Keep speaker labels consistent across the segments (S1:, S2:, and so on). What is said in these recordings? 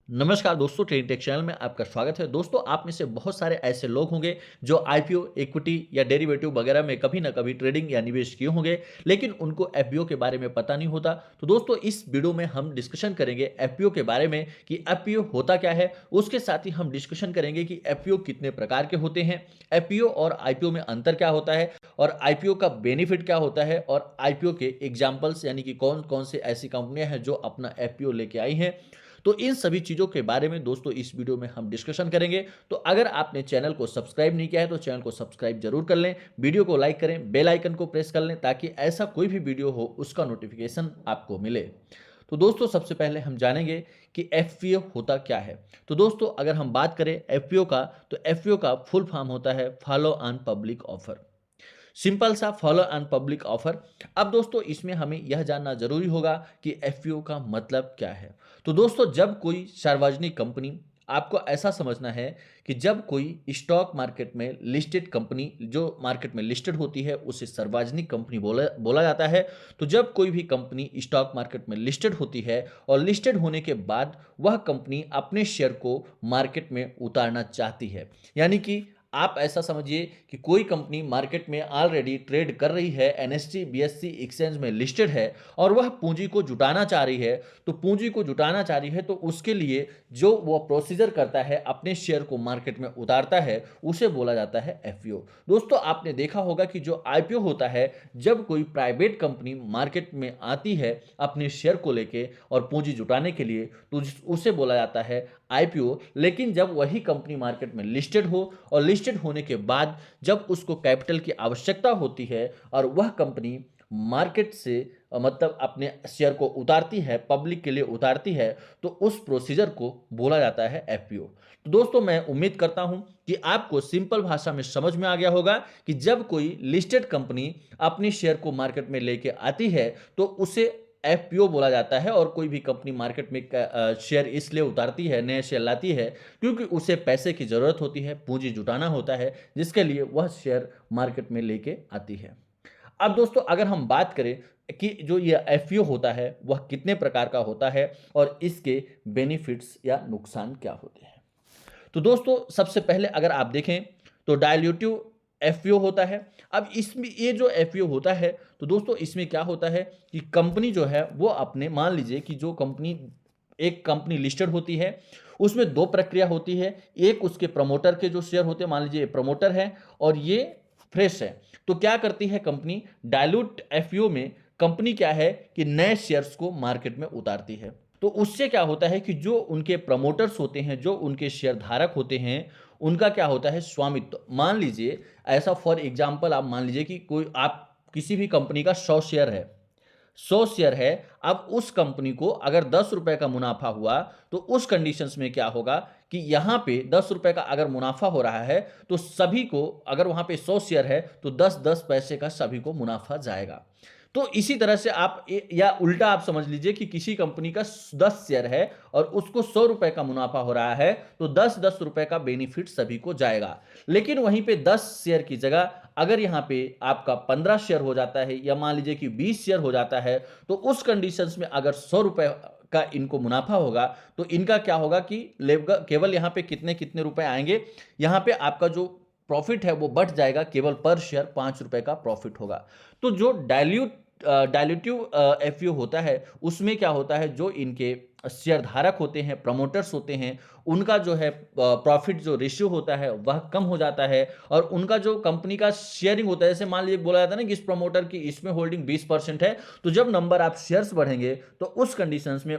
S1: नमस्कार दोस्तों, trading take channel में आपका स्वागत है। दोस्तों, आप में से बहुत सारे ऐसे लोग होंगे जो आईपीओ, इक्विटी या डेरिवेटिव वगैरह में कभी ना कभी ट्रेडिंग या निवेश किए होंगे, लेकिन उनको एफपीओ के बारे में पता नहीं होता। तो दोस्तों, इस वीडियो में हम डिस्कशन करेंगे एफपीओ के बारे में कि एफपीओ होता क्या है। उसके साथ ही हम डिस्कशन करेंगे कि एफपीओ कितने प्रकार के होते हैं, एफपीओ और आईपीओ में अंतर क्या होता है, और आईपीओ का बेनिफिट क्या होता है, और आईपीओ के एग्जाम्पल्स यानी कि कौन कौन से ऐसी कंपनियां हैं जो अपना एफपीओ लेके आई हैं। तो इन सभी चीज़ों के बारे में दोस्तों इस वीडियो में हम डिस्कशन करेंगे। तो अगर आपने चैनल को सब्सक्राइब नहीं किया है तो चैनल को सब्सक्राइब जरूर कर लें, वीडियो को लाइक करें, बेल आइकन को प्रेस कर लें ताकि ऐसा कोई भी वीडियो हो उसका नोटिफिकेशन आपको मिले। तो दोस्तों, सबसे पहले हम जानेंगे कि एफपीओ होता क्या है। तो दोस्तों, अगर हम बात करें एफपीओ का, तो एफपीओ का फुल फॉर्म होता है follow on public offer. Simple सा फॉलो ऑन पब्लिक ऑफर। अब दोस्तों, इसमें हमें यह जानना जरूरी होगा कि एफपीओ का मतलब क्या है। तो दोस्तों, जब कोई सार्वजनिक कंपनी, आपको ऐसा समझना है कि जब कोई स्टॉक मार्केट में लिस्टेड कंपनी जो मार्केट में लिस्टेड होती है उसे सार्वजनिक कंपनी बोला बोला जाता है। तो जब कोई भी कंपनी स्टॉक मार्केट में लिस्टेड होती है और लिस्टेड होने के बाद वह कंपनी अपने शेयर को मार्केट में उतारना चाहती है, यानी कि आप ऐसा समझिए कि कोई कंपनी मार्केट में ऑलरेडी ट्रेड कर रही है, एनएससी बीएससी एक्सचेंज में लिस्टेड है और वह पूंजी को जुटाना चाह रही है। तो पूंजी को जुटाना चाह रही है तो उसके लिए जो वह प्रोसीजर करता है, अपने शेयर को मार्केट में उतारता है, उसे बोला जाता है एफपीओ। दोस्तों, आपने देखा होगा कि जो आईपीओ होता है, जब कोई प्राइवेट कंपनी मार्केट में आती है अपने शेयर को लेके और पूंजी जुटाने के लिए, तो उसे बोला जाता है आईपीओ। लेकिन जब वही कंपनी मार्केट में लिस्टेड हो और लिस्टेड होने के बाद जब उसको कैपिटल की आवश्यकता होती है और वह कंपनी मार्केट से मतलब अपने शेयर को उतारती है, पब्लिक के लिए उतारती है, तो उस प्रोसीजर को बोला जाता है एफपीओ। तो दोस्तों, मैं उम्मीद करता हूं कि आपको सिंपल भाषा में समझ में आ गया होगा कि जब कोई लिस्टेड कंपनी अपनी शेयर को मार्केट में लेके आती है तो उसे एफपीओ बोला जाता है। और कोई भी कंपनी मार्केट में शेयर इसलिए उतारती है, नए शेयर लाती है, क्योंकि उसे पैसे की जरूरत होती है, पूंजी जुटाना होता है, जिसके लिए वह शेयर मार्केट में लेके आती है। अब दोस्तों, अगर हम बात करें कि जो ये एफपीओ होता है वह कितने प्रकार का होता है और इसके बेनिफिट्स या नुकसान क्या होते हैं। तो दोस्तों, सबसे पहले अगर आप देखें तो डायल्यूटिव एफपीओ होता है। अब इसमें ये जो एफपीओ होता है, तो दोस्तों इसमें क्या होता है कि कंपनी जो है वो अपने, मान लीजिए कि जो कंपनी, एक कंपनी लिस्टेड होती है, उसमें दो प्रक्रिया होती है। एक उसके प्रमोटर के जो शेयर होते हैं, मान लीजिए प्रमोटर है और ये फ्रेश है। तो क्या करती है कंपनी, डायल्यूट एफपीओ में कंपनी क्या है कि नए शेयर्स को मार्केट में उतारती है। तो उससे क्या होता है कि जो उनके प्रमोटर्स होते हैं, जो उनके शेयर धारक होते हैं, उनका क्या होता है, स्वामित्व। मान लीजिए, ऐसा फॉर एग्जांपल आप मान लीजिए कि कोई, आप किसी भी कंपनी का 100 शेयर है, 100 शेयर है। अब उस कंपनी को अगर 10 रुपए का मुनाफा हुआ तो उस कंडीशंस में क्या होगा कि यहां पे 10 रुपए का अगर मुनाफा हो रहा है तो सभी को, अगर वहां पे 100 शेयर है तो 10-10 पैसे का सभी को मुनाफा जाएगा। तो इसी तरह से आप या उल्टा आप समझ लीजिए कि किसी कंपनी का 10 शेयर है और उसको 100 रुपए का मुनाफा हो रहा है, तो 10-10 रुपए का बेनिफिट सभी को जाएगा। लेकिन वहीं पे 10 शेयर की जगह अगर यहाँ पे आपका 15 शेयर हो जाता है या मान लीजिए कि 20 शेयर हो जाता है, तो उस कंडीशंस में अगर 100 रुपए का इनको मुनाफा होगा तो इनका क्या होगा कि केवल यहाँ पे कितने कितने रुपए आएंगे, यहाँ पे आपका जो प्रॉफिट है वो बढ़ जाएगा, केवल पर शेयर 5 रुपए का प्रॉफिट होगा। तो जो डायल्यूटिव एफपीओ होता है, उसमें क्या होता है, जो इनके शेयर धारक होते हैं, प्रमोटर्स होते हैं, उनका जो है प्रॉफिट जो रेशियो होता है वह कम हो जाता है। और उनका जो कंपनी का शेयरिंग होता है, जैसे मान लीजिए बोला जाता है ना कि इस प्रमोटर की इसमें होल्डिंग 20% है, तो जब नंबर आप शेयर्स बढ़ेंगे तो उस कंडीशंस में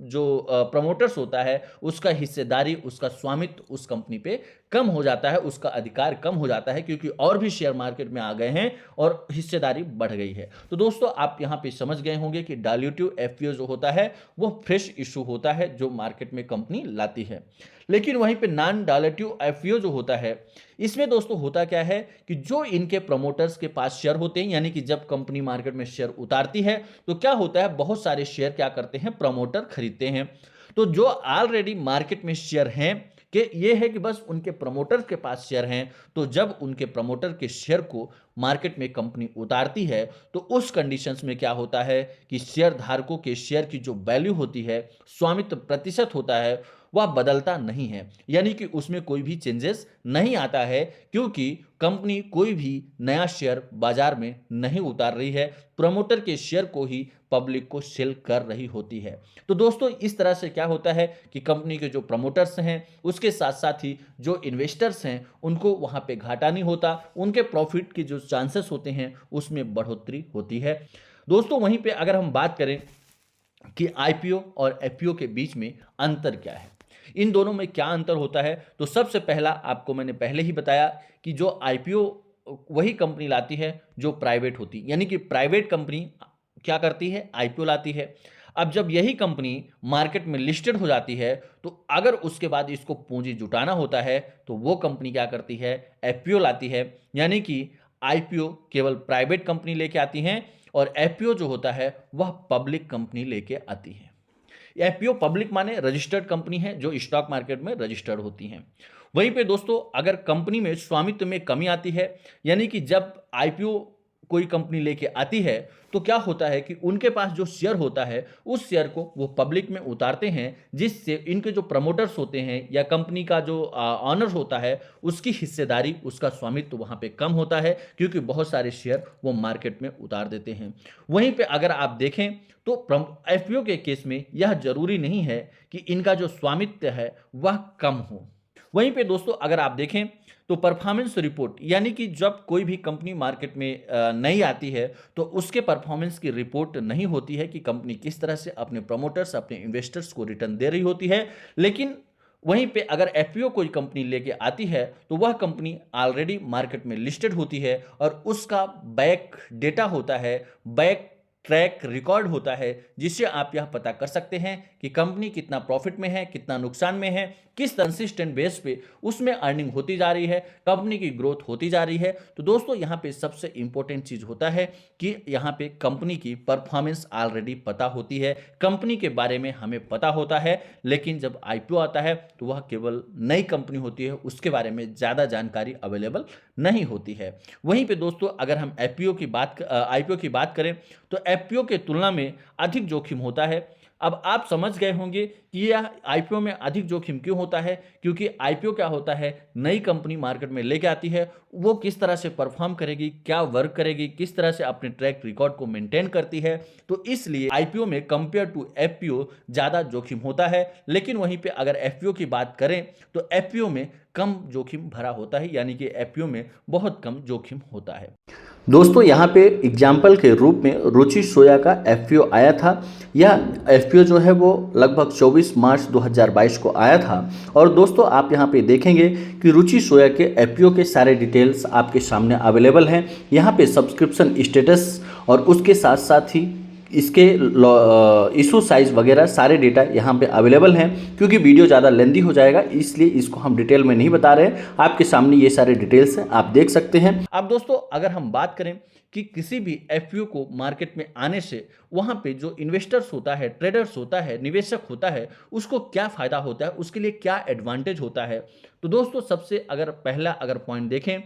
S1: जो प्रमोटर्स होता है उसका हिस्सेदारी, उसका स्वामित्व उस कंपनी पे कम हो जाता है, उसका अधिकार कम हो जाता है, क्योंकि और भी शेयर मार्केट में आ गए हैं और हिस्सेदारी बढ़ गई है। तो दोस्तों, आप यहां पे समझ गए होंगे कि डायल्यूटिव एफपीओ जो होता है वो फ्रेश इशू होता है जो मार्केट में कंपनी लाती है। लेकिन वहीं पे नॉन डायल्यूटिव एफपीओ जो होता है, इसमें दोस्तों होता क्या है कि जो इनके प्रमोटर्स के पास शेयर होते हैं, यानी कि जब कंपनी मार्केट में शेयर उतारती है तो क्या होता है, बहुत सारे शेयर क्या करते हैं, प्रमोटर खरीदते हैं। तो जो ऑलरेडी मार्केट में शेयर हैं, कि ये है कि बस उनके प्रमोटर के पास शेयर हैं, तो जब उनके प्रमोटर के शेयर को मार्केट में कंपनी उतारती है, तो उस कंडीशंस में क्या होता है कि शेयर धारकों के शेयर की जो वैल्यू होती है, स्वामित्व प्रतिशत होता है, वह बदलता नहीं है, यानी कि उसमें कोई भी चेंजेस नहीं आता है, क्योंकि कंपनी कोई भी नया शेयर बाजार में नहीं उतार रही है, प्रमोटर के शेयर को ही पब्लिक को सेल कर रही होती है। तो दोस्तों इस तरह से क्या होता है कि कंपनी के जो प्रमोटर्स हैं, उसके साथ साथ ही जो इन्वेस्टर्स हैं, उनको वहां पे घाटा नहीं होता, उनके प्रॉफिट के जो चांसेस होते हैं उसमें बढ़ोतरी होती है। दोस्तों वहीं पे अगर हम बात करें कि आईपीओ और एफपीओ के बीच में अंतर क्या है, इन दोनों में क्या अंतर होता है, तो सबसे पहला आपको मैंने पहले ही बताया कि जो आईपीओ वही कंपनी लाती है जो प्राइवेट होती, यानी कि प्राइवेट कंपनी क्या करती है, आईपीओ लाती है। अब जब यही कंपनी मार्केट में लिस्टेड हो जाती है, तो अगर उसके बाद इसको पूंजी जुटाना होता है, तो वो कंपनी क्या करती है, एफपीओ लाती है। यानी कि आईपीओ केवल प्राइवेट कंपनी लेके आती हैं और एफपीओ जो होता है वह पब्लिक कंपनी लेके आती है। एफपीओ पब्लिक माने रजिस्टर्ड कंपनी है जो स्टॉक मार्केट में रजिस्टर्ड होती हैं। वहीं पे दोस्तों अगर कंपनी में स्वामित्व में कमी आती है, यानी कि जब आईपीओ कोई कंपनी लेके आती है, तो क्या होता है कि उनके पास जो शेयर होता है उस शेयर को वो पब्लिक में उतारते हैं, जिससे इनके जो प्रमोटर्स होते हैं या कंपनी का जो ऑनर होता है उसकी हिस्सेदारी, उसका स्वामित्व वहां पे कम होता है, क्योंकि बहुत सारे शेयर वो मार्केट में उतार देते हैं। वहीं पे अगर आप देखें तो एफपीओ के केस में यह जरूरी नहीं है कि इनका जो स्वामित्व है वह कम हो। वहीं पे दोस्तों अगर आप देखें तो परफॉर्मेंस रिपोर्ट, यानी कि जब कोई भी कंपनी मार्केट में नई आती है, तो उसके परफॉर्मेंस की रिपोर्ट नहीं होती है कि कंपनी किस तरह से अपने प्रमोटर्स, अपने इन्वेस्टर्स को रिटर्न दे रही होती है। लेकिन वहीं पे अगर एफपीओ कोई कंपनी लेके आती है, तो वह कंपनी ऑलरेडी मार्केट में लिस्टेड होती है और उसका बैक डेटा होता है, बैक ट्रैक रिकॉर्ड होता है, जिससे आप यह पता कर सकते हैं कि कंपनी कितना प्रॉफिट में है, कितना नुकसान में है, किस कंसिस्टेंट बेस पे उसमें अर्निंग होती जा रही है, कंपनी की ग्रोथ होती जा रही है। तो दोस्तों यहाँ पे सबसे इंपॉर्टेंट चीज होता है कि यहाँ पे कंपनी की परफॉर्मेंस ऑलरेडी पता होती है, कंपनी के बारे में हमें पता होता है। लेकिन जब आईपीओ आता है तो वह केवल नई कंपनी होती है, उसके बारे में ज़्यादा जानकारी अवेलेबल नहीं होती है। वहीं पे दोस्तों अगर हम आईपीओ की बात करें, तो एफपीओ के तुलना में अधिक जोखिम होता है। अब आप समझ गए होंगे कि यह आईपीओ में अधिक जोखिम क्यों होता है, क्योंकि आईपीओ क्या होता है, नई कंपनी मार्केट में लेके आती है, वो किस तरह से परफॉर्म करेगी, क्या वर्क करेगी, किस तरह से अपने ट्रैक रिकॉर्ड को मेंटेन करती है, तो इसलिए आईपीओ में कंपेयर टू एफपीओ ज़्यादा जोखिम होता है। लेकिन वहीं पे अगर एफपीओ की बात करें तो एफपीओ में कम जोखिम भरा होता है, यानी कि एफपीओ में बहुत कम जोखिम होता है। दोस्तों यहाँ पे एग्जाम्पल के रूप में रुचि सोया का एफपीओ आया था। यह एफपीओ जो है वो लगभग 24 मार्च 2022 को आया था। और दोस्तों आप यहाँ पे देखेंगे कि रुचि सोया के एफपीओ के सारे डिटेल्स आपके सामने अवेलेबल हैं। यहाँ पे सब्सक्रिप्शन स्टेटस और उसके साथ साथ ही इसके इशू साइज वगैरह सारे डेटा यहाँ पे अवेलेबल हैं। क्योंकि वीडियो ज़्यादा लेंदी हो जाएगा, इसलिए इसको हम डिटेल में नहीं बता रहे हैं, आपके सामने ये सारे डिटेल्स हैं, आप देख सकते हैं। अब दोस्तों अगर हम बात करें कि किसी भी एफपीओ को मार्केट में आने से वहाँ पे जो इन्वेस्टर्स होता है, ट्रेडर्स होता है, निवेशक होता है, उसको क्या फ़ायदा होता है, उसके लिए क्या एडवांटेज होता है, तो दोस्तों सबसे पहला पॉइंट देखें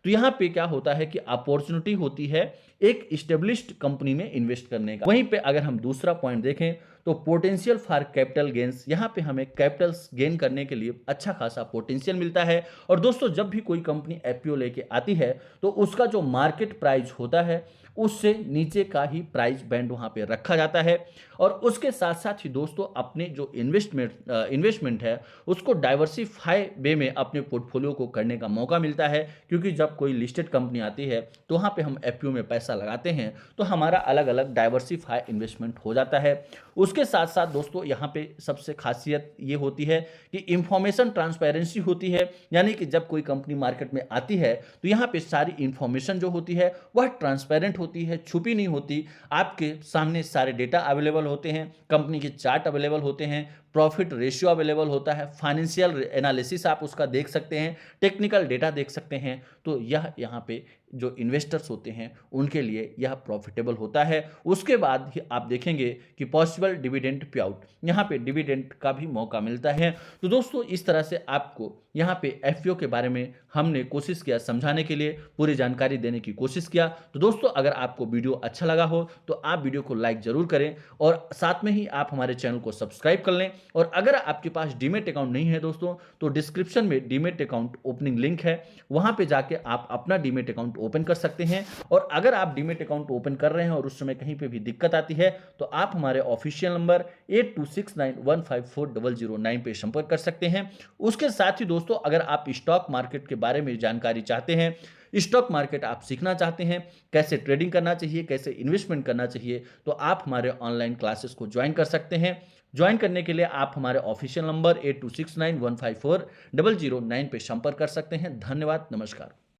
S1: तो यहाँ पे क्या होता है कि अपॉर्चुनिटी होती है एक इस्टेब्लिश्ड कंपनी में इन्वेस्ट करने का। वहीं पे अगर हम दूसरा पॉइंट देखें तो पोटेंशियल फॉर कैपिटल गेन्स, यहाँ पे हमें कैपिटल गेन करने के लिए अच्छा खासा पोटेंशियल मिलता है। और दोस्तों जब भी कोई कंपनी एफपीओ लेके आती है तो उसका जो मार्केट प्राइस होता है उससे नीचे का ही प्राइस बैंड वहाँ पे रखा जाता है। और उसके साथ साथ ही दोस्तों अपने जो इन्वेस्टमेंट है उसको डाइवर्सिफाई वे में अपने पोर्टफोलियो को करने का मौका मिलता है। क्योंकि जब कोई लिस्टेड कंपनी आती है तो वहाँ पे हम एफपीओ में पैसा लगाते हैं तो हमारा अलग अलग डाइवर्सिफाई इन्वेस्टमेंट हो जाता है। उसके साथ साथ दोस्तों यहाँ पे सबसे खासियत ये होती है कि इंफॉर्मेशन ट्रांसपेरेंसी होती है, यानी कि जब कोई कंपनी मार्केट में आती है तो यहाँ पे सारी इंफॉर्मेशन जो होती है वह ट्रांसपेरेंट होती है, छुपी नहीं होती। आपके सामने सारे डेटा अवेलेबल होते हैं, कंपनी के चार्ट अवेलेबल होते हैं, प्रॉफिट रेशियो अवेलेबल होता है, फाइनेंशियल एनालिसिस आप उसका देख सकते हैं, टेक्निकल डेटा देख सकते हैं। तो यह यहाँ पे जो इन्वेस्टर्स होते हैं उनके लिए यह प्रॉफिटेबल होता है। उसके बाद ही आप देखेंगे कि पॉसिबल डिविडेंड पे आउट, यहाँ पे डिविडेंड का भी मौका मिलता है। तो दोस्तों इस तरह से आपको यहाँ पे एफपीओ के बारे में हमने कोशिश किया समझाने के लिए, पूरी जानकारी देने की कोशिश किया। तो दोस्तों अगर आपको वीडियो अच्छा लगा हो तो आप वीडियो को लाइक जरूर करें और साथ में ही आप हमारे चैनल को सब्सक्राइब कर लें। और अगर आपके पास डीमेट अकाउंट नहीं है दोस्तों, तो डिस्क्रिप्शन में डीमेट अकाउंट ओपनिंग लिंक है, वहां पे जाके आप अपना डीमेट अकाउंट ओपन कर सकते हैं। और अगर आप डीमेट अकाउंट ओपन कर रहे हैं और उस समय कहीं पे भी दिक्कत आती है तो आप हमारे ऑफिशियल नंबर 8269154009 पे संपर्क कर सकते हैं। उसके साथ ही दोस्तों अगर आप स्टॉक मार्केट के बारे में जानकारी चाहते हैं, स्टॉक मार्केट आप सीखना चाहते हैं, कैसे ट्रेडिंग करना चाहिए, कैसे इन्वेस्टमेंट करना चाहिए, तो आप हमारे ऑनलाइन क्लासेस को ज्वाइन कर सकते हैं। ज्वाइन करने के लिए आप हमारे ऑफिशियल नंबर 8269154009 पे संपर्क कर सकते हैं। धन्यवाद, नमस्कार।